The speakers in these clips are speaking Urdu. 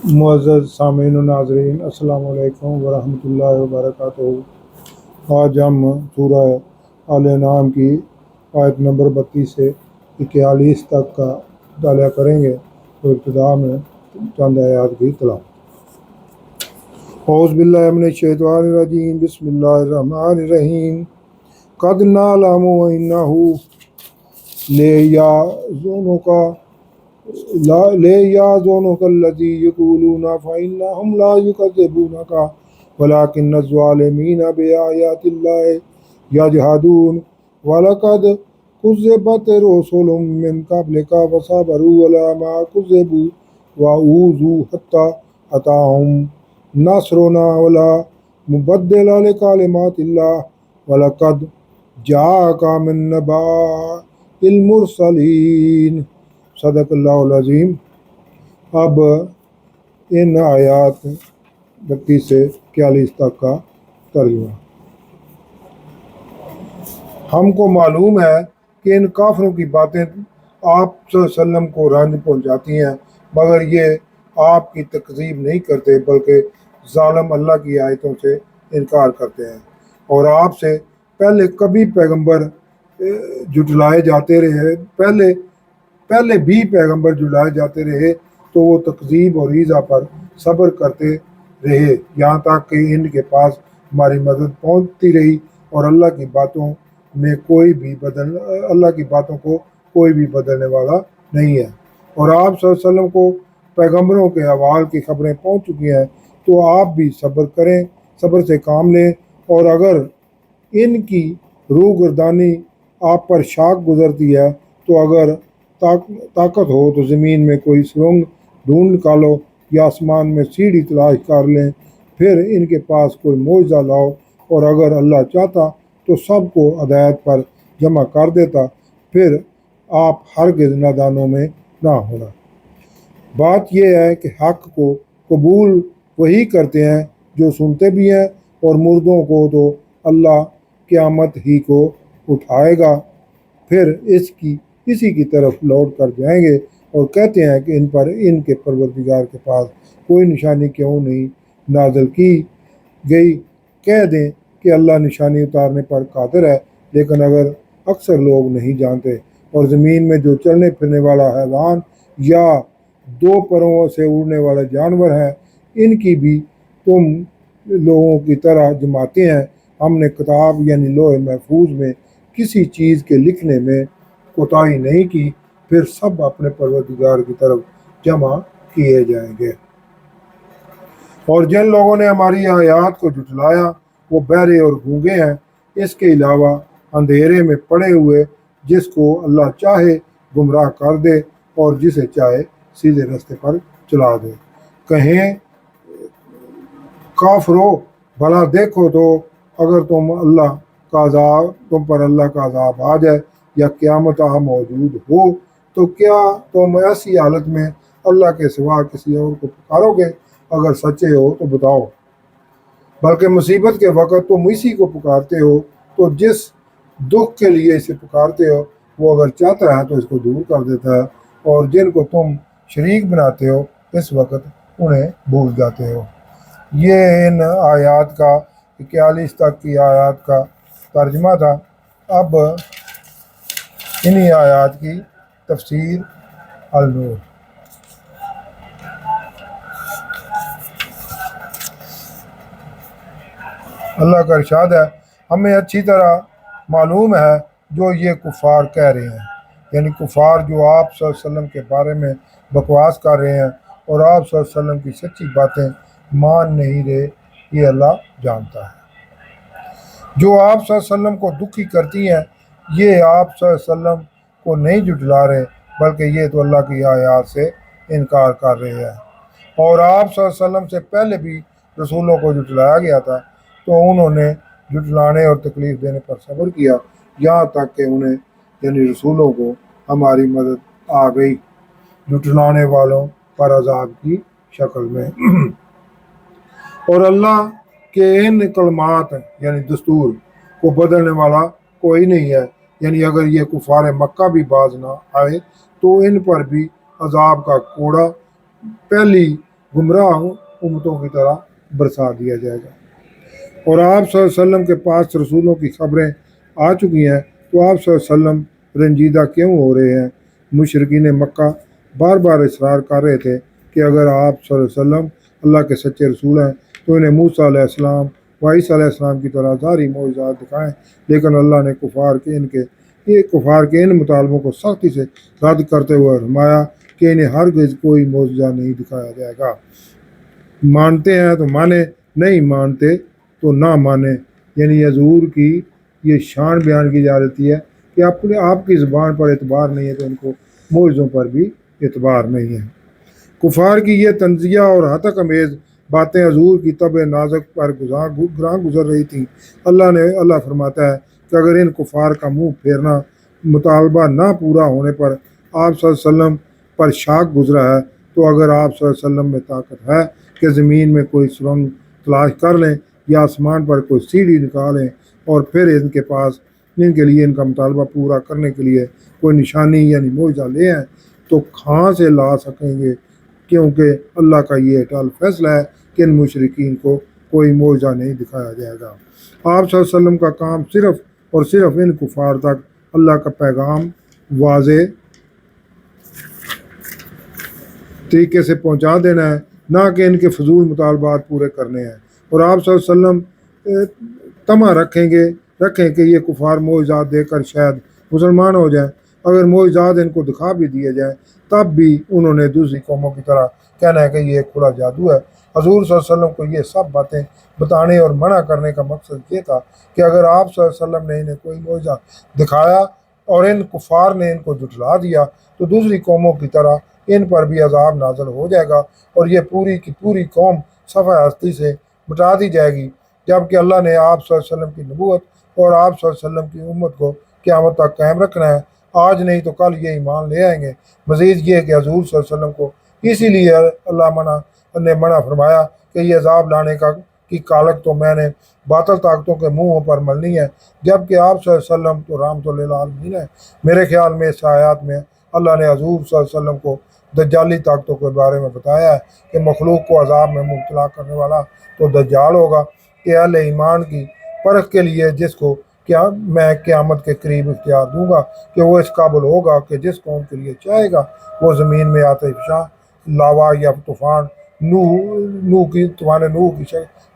معزز سامعین و ناظرین، السلام علیکم ورحمۃ اللہ وبرکاتہ۔ آج ہم سورہ آل انعام کی آیت نمبر 32 سے 41 تک کا مطالعہ کریں گے۔ تو ابتدا میں چند آیات کی تلاوت۔ اعوذ باللہ من الشیطان الرجیم، بسم اللہ الرحمن الرحیم۔ قد نعلم انہ لیحزنک الذی یقولون فإنہم لا یکذبونک ولکن الظالمین بآیات اللہ یجحدون ولقد کذبت رسل من قبلک فصبروا علی ما کذبوا وأوذوا حتی أتاہم نصرنا ولا مبدل لکلمات اللہ ولقد جاءک من نبأ المرسلین۔ صدق اللہ العظیم۔ اب ان آیات 32 سے 41 تک کا ترجمہ۔ ہم کو معلوم ہے کہ ان کافروں کی باتیں آپ صلی اللہ علیہ وسلم کو رنج پہنچاتی ہیں، مگر یہ آپ کی تکذیب نہیں کرتے بلکہ ظالم اللہ کی آیتوں سے انکار کرتے ہیں۔ اور آپ سے پہلے کبھی پیغمبر جھٹلائے جاتے رہے، پہلے بھی پیغمبر جھٹلائے جاتے رہے تو وہ تکذیب اور ایذا پر صبر کرتے رہے، یہاں تک کہ ان کے پاس ہماری مدد پہنچتی رہی اور اللہ کی باتوں کو کوئی بھی بدلنے والا نہیں ہے۔ اور آپ صلی اللہ علیہ وسلم کو پیغمبروں کے احوال کی خبریں پہنچ چکی ہیں، تو آپ بھی صبر کریں، صبر سے کام لیں، اور اگر ان کی روگردانی آپ پر شاک گزرتی ہے تو اگر طاقت ہو تو زمین میں کوئی سرنگ ڈھونڈ نکالو یا آسمان میں سیڑھی تلاش کر لیں، پھر ان کے پاس کوئی معجزہ لاؤ، اور اگر اللہ چاہتا تو سب کو ہدایت پر جمع کر دیتا، پھر آپ ہرگز نادانوں میں نہ ہونا۔ بات یہ ہے کہ حق کو قبول وہی کرتے ہیں جو سنتے بھی ہیں، اور مردوں کو تو اللہ قیامت ہی کو اٹھائے گا، پھر اسی کی طرف لوٹ کر جائیں گے، اور کہتے ہیں کہ ان پر ان کے پروردگار کے پاس کوئی نشانی کیوں نہیں نازل کی گئی۔ کہہ دیں کہ اللہ نشانی اتارنے پر قادر ہے، لیکن اگر اکثر لوگ نہیں جانتے۔ اور زمین میں جو چلنے پھرنے والا حیوان یا دو پروں سے اڑنے والا جانور ہے، ان کی بھی تم لوگوں کی طرح جماعتیں ہیں۔ ہم نے کتاب یعنی لوح محفوظ میں کسی چیز کے لکھنے میں کوتاہی نہیں کی، پھر سب اپنے پروردگار کی طرف جمع کیے جائیں گے۔ اور جن لوگوں نے ہماری آیات کو جھٹلایا وہ بہرے اور گونگے ہیں، اس کے علاوہ اندھیرے میں پڑے ہوئے، جس کو اللہ چاہے گمراہ کر دے اور جسے چاہے سیدھے راستے پر چلا دے۔ کہیں کافرو، بھلا دیکھو تو اگر تم پر اللہ کا عذاب آ جائے یا قیامت موجود ہو تو کیا تم ایسی حالت میں اللہ کے سوا کسی اور کو پکارو گے؟ اگر سچے ہو تو بتاؤ۔ بلکہ مصیبت کے وقت تم اسی کو پکارتے ہو، تو جس دکھ کے لیے اسے پکارتے ہو وہ اگر چاہتا ہے تو اس کو دور کر دیتا ہے، اور جن کو تم شریک بناتے ہو اس وقت انہیں بھول جاتے ہو۔ یہ ان آیات کا 41 تک کی آیات کا ترجمہ تھا۔ اب انہی آیات کی تفسیر النور۔ اللہ کا ارشاد ہے، ہمیں اچھی طرح معلوم ہے جو یہ کفار کہہ رہے ہیں، یعنی کفار جو آپ صلی اللہ علیہ وسلم کے بارے میں بکواس کر رہے ہیں اور آپ صلی اللہ علیہ وسلم کی سچی باتیں مان نہیں رہے، یہ اللہ جانتا ہے۔ جو آپ صلی اللہ علیہ وسلم کو دکھی کرتی ہیں، یہ آپ صلی اللہ علیہ وسلم کو نہیں جھٹلا رہے بلکہ یہ تو اللہ کی آیات سے انکار کر رہے ہیں۔ اور آپ صلی اللہ علیہ وسلم سے پہلے بھی رسولوں کو جھٹلایا گیا تھا، تو انہوں نے جھٹلانے اور تکلیف دینے پر صبر کیا، یہاں تک کہ انہیں یعنی رسولوں کو ہماری مدد آ گئی، جھٹلانے والوں پر عذاب کی شکل میں۔ اور اللہ کے ان کلمات یعنی دستور کو بدلنے والا کوئی نہیں ہے، یعنی اگر یہ کفار مکہ بھی باز نہ آئے تو ان پر بھی عذاب کا کوڑا پہلی گمراہ امتوں کی طرح برسا دیا جائے گا۔ اور آپ صلی اللہ علیہ وسلم کے پاس رسولوں کی خبریں آ چکی ہیں، تو آپ صلی اللہ علیہ وسلم رنجیدہ کیوں ہو رہے ہیں؟ مشرکین مکہ بار بار اصرار کر رہے تھے کہ اگر آپ صلی اللہ علیہ وسلم اللہ کے سچے رسول ہیں تو انہیں موسیٰ علیہ السلام و عیسیٰ علیہ السلام کی طرح ظاہری معجزات دکھائیں، لیکن اللہ نے کفار کے ان مطالبوں کو سختی سے رد کرتے ہوئے فرمایا کہ انہیں ہرگز کوئی معجزہ نہیں دکھایا جائے گا۔ مانتے ہیں تو مانے، نہیں مانتے تو نہ مانے۔ یعنی حضور کی یہ شان بیان کی جا رہی ہے کہ آپ کی زبان پر اعتبار نہیں ہے تو ان کو معجزوں پر بھی اعتبار نہیں ہے۔ کفار کی یہ تنزیہ اور ہتک امیز باتیں حضور کی طبع نازک پر گراں گزر رہی تھیں۔ اللہ فرماتا ہے کہ اگر ان کفار کا منہ پھیرنا مطالبہ نہ پورا ہونے پر آپ صلی اللہ علیہ وسلم پر شاک گزرا ہے، تو اگر آپ صلی اللہ علیہ وسلم میں طاقت ہے کہ زمین میں کوئی سرنگ تلاش کر لیں یا آسمان پر کوئی سیڑھی نکالیں اور پھر ان کے لیے ان کا مطالبہ پورا کرنے کے لیے کوئی نشانی یعنی معجزہ لے آئیں تو کہاں سے لا سکیں گے، کیونکہ اللہ کا یہ اٹل فیصلہ ہے کہ ان مشرکین کو کوئی معجزہ نہیں دکھایا جائے گا۔ آپ صلی اللہ علیہ وسلم کا کام صرف اور صرف ان کفار تک اللہ کا پیغام واضح طریقے سے پہنچا دینا ہے، نہ کہ ان کے فضول مطالبات پورے کرنے ہیں۔ اور آپ صلی اللہ علیہ وسلم طمع رکھیں کہ یہ کفار معجزات دے کر شاید مسلمان ہو جائیں۔ اگر معجزات ان کو دکھا بھی دیے جائیں تب بھی انہوں نے دوسری قوموں کی طرح کہنا ہے کہ یہ ایک کھلا جادو ہے۔ حضور صلی اللہ علیہ وسلم کو یہ سب باتیں بتانے اور منع کرنے کا مقصد یہ تھا کہ اگر آپ صلی اللہ علیہ وسلم نے انہیں کوئی معجزہ دکھایا اور ان کفار نے ان کو جھٹلا دیا تو دوسری قوموں کی طرح ان پر بھی عذاب نازل ہو جائے گا اور یہ پوری کی پوری قوم صفحہ ہستی سے مٹا دی جائے گی، جبکہ اللہ نے آپ صلی اللہ علیہ وسلم کی نبوت اور آپ صلی اللہ علیہ وسلم کی امت کو قیامت تک قائم رکھنا ہے۔ آج نہیں تو کل یہ ایمان لے آئیں گے۔ مزید یہ کہ حضور صلی اللہ علیہ وسلم کو اسی لیے اللہ نے منع فرمایا کہ یہ عذاب لانے کی کالک تو میں نے باطل طاقتوں کے منہوں پر ملنی ہے، جبکہ آپ صلی اللہ علیہ وسلم تو رحمت للعالمین ہے۔ میرے خیال میں اس آیات میں اللہ نے حضور صلی اللہ علیہ وسلم کو دجالی طاقتوں کے بارے میں بتایا ہے کہ مخلوق کو عذاب میں مبتلا کرنے والا تو دجال ہوگا، کہ اہل ایمان کی پرکھ کے لیے جس کو میں قیامت کے قریب اختیار دوں گا کہ وہ اس قابل ہوگا کہ جس قوم کے لیے چاہے گا وہ زمین میں آتش فشاں لاوا یا طوفان نوح کی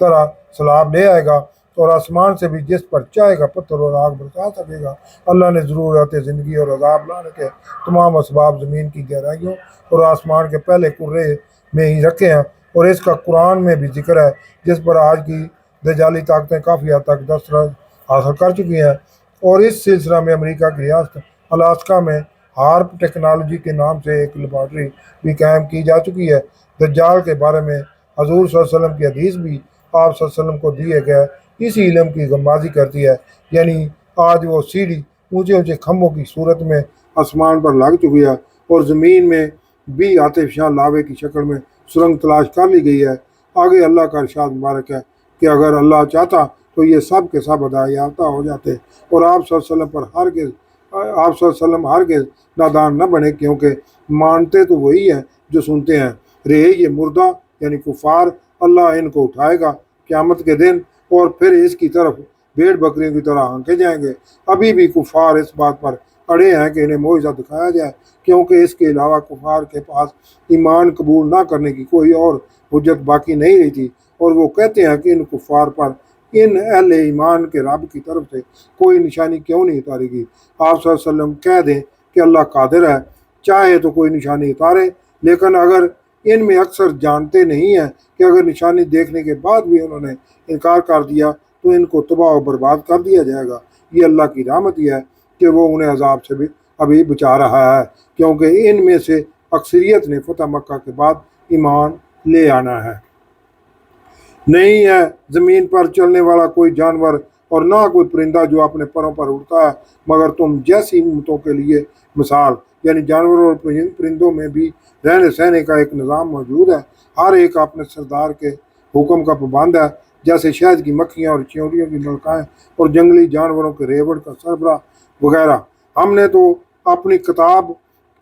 طرح سیلاب لے آئے گا، اور آسمان سے بھی جس پر چاہے گا پتھر اور آگ برسا سکے گا۔ اللہ نے ضرورت زندگی اور عذاب لانے کے تمام اسباب زمین کی گہرائیوں اور آسمان کے پہلے کرے میں ہی رکھے ہیں، اور اس کا قرآن میں بھی ذکر ہے، جس پر آج کی دجالی طاقتیں کافی حد تک دسترس حاصل کر چکی ہیں۔ اور اس سلسلہ میں امریکہ کی ریاست الاسکا میں ہارپ ٹیکنالوجی کے نام سے ایک لیبارٹری بھی قائم کی جا چکی ہے۔ دجال کے بارے میں حضور صلی اللہ علیہ وسلم کی حدیث بھی آپ صلی اللہ علیہ وسلم کو دیے گئے اسی علم کی غمازی کرتی ہے، یعنی آج وہ سیڑھی اونچے اونچے کھمبوں کی صورت میں آسمان پر لگ چکی ہے اور زمین میں بھی آتش فشاں لاوے کی شکل میں سرنگ تلاش کر لی گئی ہے۔ آگے اللہ کا ارشاد مبارک ہے کہ اگر اللہ چاہتا تو یہ سب کے سب ہدایت یافتہ ہو جاتے، اور آپ صلی اللہ علیہ وسلم ہرگز نادان نہ بنے، کیونکہ مانتے تو وہی ہیں جو سنتے ہیں۔ رہے یہ مردہ یعنی کفار، اللہ ان کو اٹھائے گا قیامت کے دن اور پھر اس کی طرف بھیڑ بکریوں کی طرح ہانکے جائیں گے۔ ابھی بھی کفار اس بات پر اڑے ہیں کہ انہیں معجزہ دکھایا جائے، کیونکہ اس کے علاوہ کفار کے پاس ایمان قبول نہ کرنے کی کوئی اور حجت باقی نہیں رہی تھی، اور وہ کہتے ہیں کہ ان کفار پر ان اہل ایمان کے رب کی طرف سے کوئی نشانی کیوں نہیں اتاری گئی۔ آپ صلی اللہ علیہ وسلم کہہ دیں کہ اللہ قادر ہے، چاہے تو کوئی نشانی اتارے، لیکن اگر ان میں اکثر جانتے نہیں ہیں کہ اگر نشانی دیکھنے کے بعد بھی انہوں نے انکار کر دیا تو ان کو تباہ و برباد کر دیا جائے گا۔ یہ اللہ کی رحمت ہی ہے کہ وہ انہیں عذاب سے بھی ابھی بچا رہا ہے، کیونکہ ان میں سے اکثریت نے فتح مکہ کے بعد ایمان لے آنا ہے۔ نہیں ہے زمین پر چلنے والا کوئی جانور اور نہ کوئی پرندہ جو اپنے پروں پر اڑتا ہے، مگر تم جیسی امتوں کے لیے مثال، یعنی جانوروں اور پرندوں میں بھی رہنے سہنے کا ایک نظام موجود ہے۔ ہر ایک اپنے سردار کے حکم کا پابند ہے، جیسے شہد کی مکھیاں اور چیونٹیوں کی ملکائیں اور جنگلی جانوروں کے ریوڑ کا سربراہ وغیرہ۔ ہم نے تو اپنی کتاب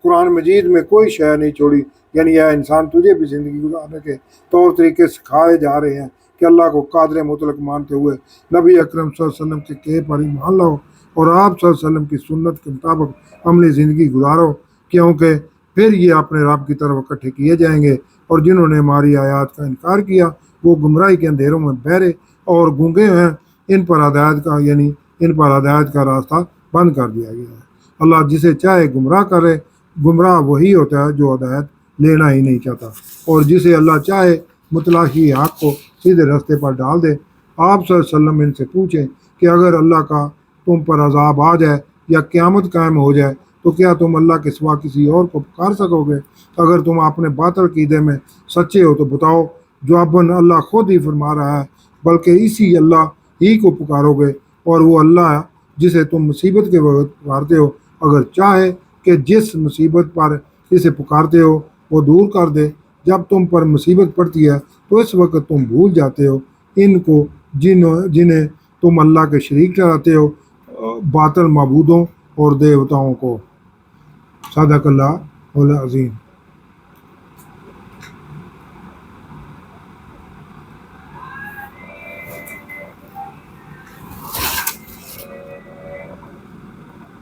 قرآن مجید میں کوئی شے نہیں چھوڑی یعنی یہ انسان تجھے بھی زندگی گزارنے کے طور طریقے سکھائے جا رہے ہیں کہ اللہ کو قادر مطلق مانتے ہوئے نبی اکرم صلی اللہ علیہ وسلم کے کہے پر ایمان لاؤ اور آپ صلی اللہ علیہ وسلم کی سنت کے مطابق عملی زندگی گزارو، کیونکہ پھر یہ اپنے رب کی طرف اکٹھے کیے جائیں گے، اور جنہوں نے ہماری آیات کا انکار کیا وہ گمراہی کے اندھیروں میں بہرے اور گونگے ہیں، ان پر ہدایت کا راستہ بند کر دیا گیا ہے۔ اللہ جسے چاہے گمراہ کرے، گمراہ وہی ہوتا ہے جو ہدایت لینا ہی نہیں چاہتا، اور جسے اللہ چاہے متلاشی حق کو سیدھے راستے پر ڈال دے۔ آپ صلی اللہ علیہ وسلم ان سے پوچھیں کہ اگر اللہ کا تم پر عذاب آ جائے یا قیامت قائم ہو جائے تو کیا تم اللہ کے سوا کسی اور کو پکار سکو گے؟ اگر تم اپنے باطل عقیدے میں سچے ہو تو بتاؤ۔ جواباً اللہ خود ہی فرما رہا ہے، بلکہ اسی اللہ ہی کو پکارو گے، اور وہ اللہ جسے تم مصیبت کے وقت پکارتے ہو اگر چاہے کہ جس مصیبت پر اسے پکارتے ہو وہ دور کر دے۔ جب تم پر مصیبت پڑتی ہے تو اس وقت تم بھول جاتے ہو ان کو جنہیں تم اللہ کے شریک ٹھہراتے ہو، باطل معبودوں اور دیوتاؤں کو۔ صدق اللہ العظیم۔